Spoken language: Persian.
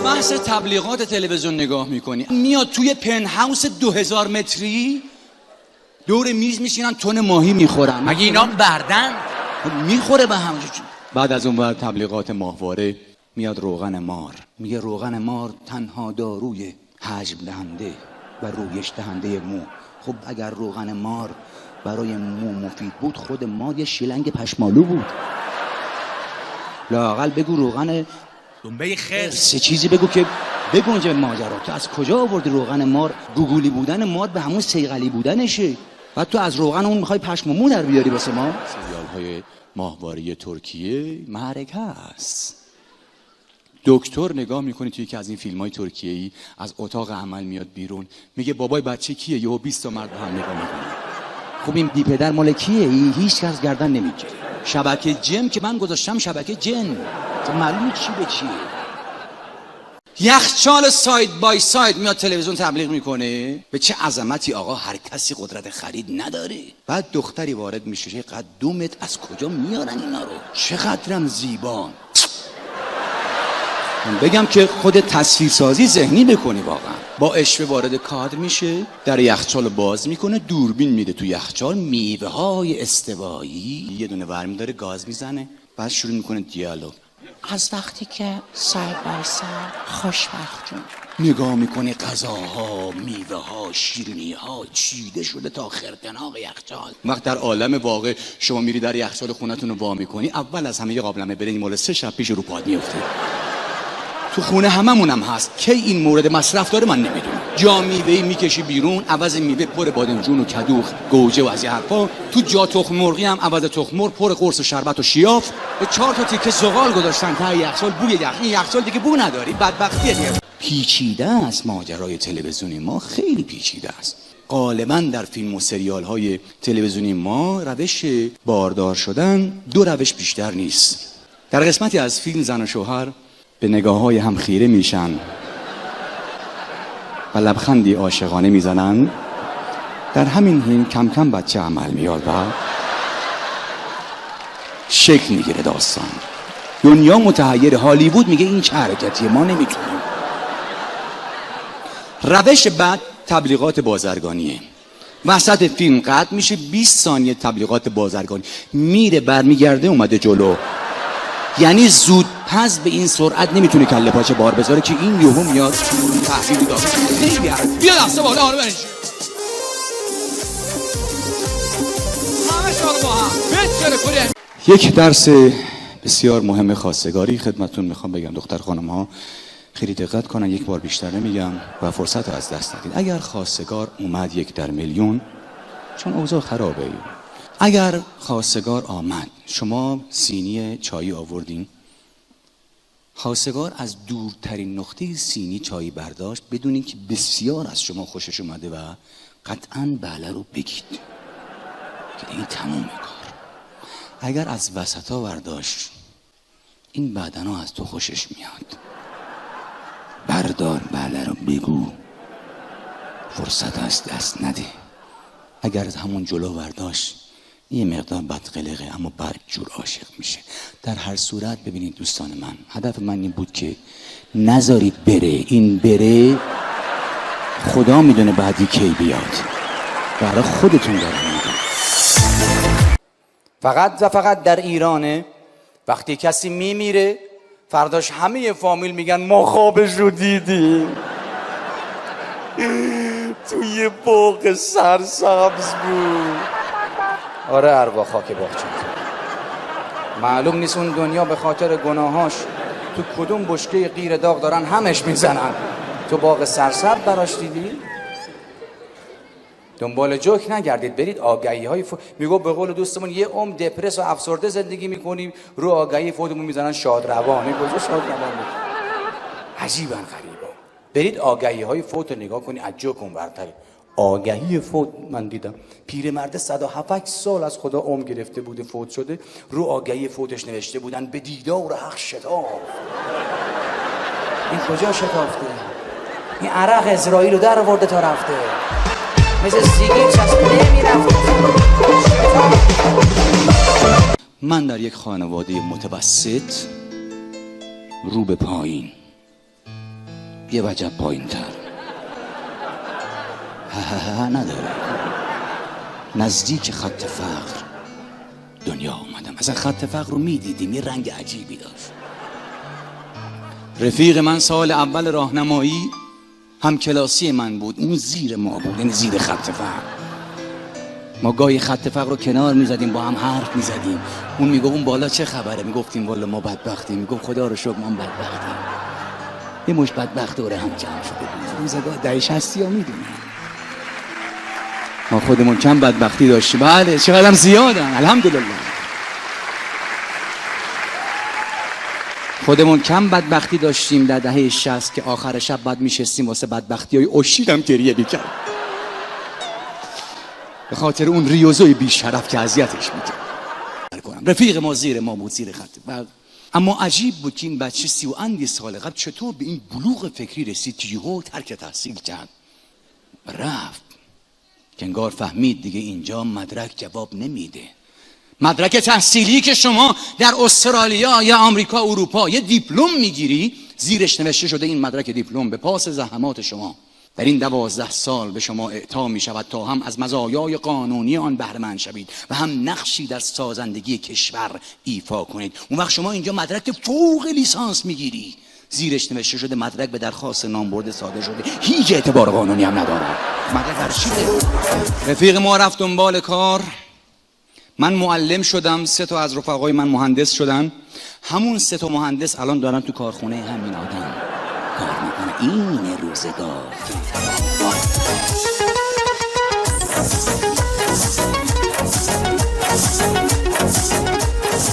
بحث تبلیغات تلویزیون نگاه میکنی، میاد توی پن هاوس 2000 متری دور میز میشینن تن ماهی میخورن. مگه اینا بردن؟ میخوره به هم. بعد از اون بعد تبلیغات ماهواره، میاد روغن مار، میگه روغن مار تنها داروی حجم دهنده و رویش دهنده مو. خب اگر روغن مار برای مو مفید بود، خود مار یه شیلنگ پشمالو بود. لااقل بگو روغن دنبه خرس، سه چیزی بگو که بگو اونجا ماجرا. تو از کجا آوردی روغن مار؟ گوگولی بودن مار به همون سیغلی بودنشه. بعد تو از روغن اون میخوای پشم و مو در بیاری واسه ما؟ سریال های ماهواره ترکیه معرکه است. دکتر نگاه میکنی توی یکی از این فیلم های ترکیه‌ای، از اتاق عمل میاد بیرون، میگه بابای بچه کیه؟ یهو 20 تا مرد هم نگاه میکنه. خب این بی پدر مال کیه؟ هیچ کس گردن نمیگیره. شبکه جن که من گذاشتم شبکه جن، معلومه چی به چیه. یخچال ساید بای ساید میاد تلویزیون تبلیغ میکنه، به چه عظمتی آقا، هر کسی قدرت خرید نداره. بعد دختری وارد میشه، چقدر 2 متر، از کجا میارن اینا رو؟ چقدرم زیبان. من بگم که خود تصویرسازی ذهنی بکنی واقعا. با اشوه وارد کادر میشه، در یخچال باز میکنه، دوربین میده تو یخچال، میوه های استوایی یه دونه ورمی داره، گاز میزنه، بعد شروع میکنه دیالوگ. از وقتی که ساید بای ساید خوشبختیم. نگاه میکنه غذاها، میوه ها، شیرینی ها چیده شده تا خرقناق یخچال. وقت در عالم واقع شما میری در یخچال خونتون رو وا میکنی، اول از همه یه قابلمه برنج مال 3 شب پیش رو پاد میفته. تو خونه هممونم هست. کی این مورد مصرف داره من نمیدونم. جا میوه‌ای میکشی بیرون، عوض میوه پر بادمجون و کدوخ، گوجه و از این حرفا. تو جا تخم مرغی هم عوض تخم مرغ پر قرص و شربت و شیاف. به 4 تا تیکه زغال گذاشتن ته یخچال، بوی یخ. این یخچال دیگه بو نداری، بدبختیه دیگه. پیچیده است ماجرای تلویزیونی ما، خیلی پیچیده است. غالبا در فیلم و سریال های تلویزیونی ما روش باردار شدن 2 روش بیشتر نیست. در قسمتی از فیلم زن و شوهر به نگاه‌های هم خیره میشن و لبخندی عاشقانه میزنن. در همین حین کم کم بچه عمل میاد و شکل میگیره داستان. دنیا متحیر، هالیوود میگه این چه حرکتیه، ما نمیتونیم. روش بعد تبلیغات بازرگانیه. وسط فیلم قطع میشه، 20 ثانیه تبلیغات بازرگانی، میره برمیگرده اومده جلو. یعنی زود پس به این سرعت نمیتونه کله پاچه بار بذاره که این یهو میاد تحویل داد. بیا دسته بالا آره برنج. همه شما با هم بچره کنه. یک درس بسیار مهم خواستگاری خدمتتون میخوام بگم. دختر خانم ها خیلی دقت کنن، یک بار بیشتر نمیگم و فرصت رو از دست ندید. اگر خواستگار اومد 1 در میلیون، چون اوضاع خرابه، اگر خواستگار آمد شما سینی چای آوردین، خواستگار از دورترین نقطه سینی چای برداشت، بدونین که بسیار از شما خوشش اومده و قطعاً بله رو بگید که دیگه تموم کار. اگر از وسطا برداشت، این بدنا از تو خوشش میاد، بردار بله رو بگو، فرصت از دست نده. اگر از همون جلو برداشت، یه مقدار بدقلقه اما بعد جور عاشق میشه. در هر صورت ببینید دوستان من، هدف من این بود که نذارید بره. این بره خدا میدونه بعدی کی بیاد، برای خودتون دارم میگم. فقط در ایرانه وقتی کسی میمیره فرداش همه فامیل میگن ما خوابش رو دیدیم توی باغ سرسبز بود. آره ارواح خاک باغچه. معلوم نیست اون دنیا به خاطر گناهاش تو کدوم بشکه غیر داغ دارن همش میزنن. تو باغ سرسبز براش دیدی؟ دنبال جوک نگردید، برید آگهی های میگو به قول دوستمون یه عمر دپرس و افسرده زندگی میکنیم، رو آگهی فوتمون میزنن شادروانی. کجا شادروان؟ عجیبا غریبا. برید آگهی های فوت رو نگاه کنید، از جوک اون برتره. آگهی فوت من دیدم پیرمرد 107 سال از خدا عمر گرفته بوده، فوت شده، رو آگهی فوتش نوشته بودن به دیدار حق شتاف. این کجا شتافته؟ این عرق اسرائیل رو در آورده تا رفته، مثل سیگار چسبیده میرفته. من در یک خانواده متوسط رو به پایین یه وجب پایین تر نداره. نزدیک خط فقر دنیا اومدم. اصلا خط فقر رو میدیدیم، یه رنگ عجیبی داشت. رفیق من سال اول راهنمایی هم کلاسی من بود، اون زیر ما بود، یعنی زیر خط فقر. ما گاهی خط فقر رو کنار میزدیم، با هم حرف میزدیم. اون میگفت اون بالا چه خبره؟ میگفتیم والا ما بدبختیم. میگفت خدا رو شکر ما بدبختیم. یه مش بدبخت دوره هم جمع شده بود. روزگاه دهه 60 ها میدونیم ما خودمون کم بدبختی داشتیم. بله چقدرم زیادن الحمدلله. خودمون کم بدبختی داشتیم در دهه 60 که آخر شب بعد میشستیم واسه بدبختی‌های اشیدم گریه می‌کرد به خاطر اون ریوزوی بی‌شرف که اذیتش می‌کرد. رفیق ما زیر ما بود، زیر خط. اما عجیب بود که این بچه 30 سال قبل چطور به این بلوغ فکری رسید که یهو ترک تحصیل کرد رفت، که انگار فهمید دیگه اینجا مدرک جواب نمیده. مدرک تحصیلی که شما در استرالیا یا آمریکا اروپا یه دیپلم میگیری، زیرش نوشته شده این مدرک دیپلم به پاس زحمات شما در این 12 سال به شما اعطا می شود تا هم از مزایای قانونی آن بهره مند شوید و هم نقشی در سازندگی کشور ایفا کنید. اون وقت شما اینجا مدرک فوق لیسانس میگیری، زیرش نوشته شده مدرک به درخواست نامبرده صادر شده، هیچ اعتبار قانونی هم نداره. مدرک ارشیده. رفیق ما رفت دنبال کار، من معلم شدم، 3 از رفقای من مهندس شدن. همون 3 مهندس الان دارن تو کارخونه همین آدم کار میکنه. این روزگار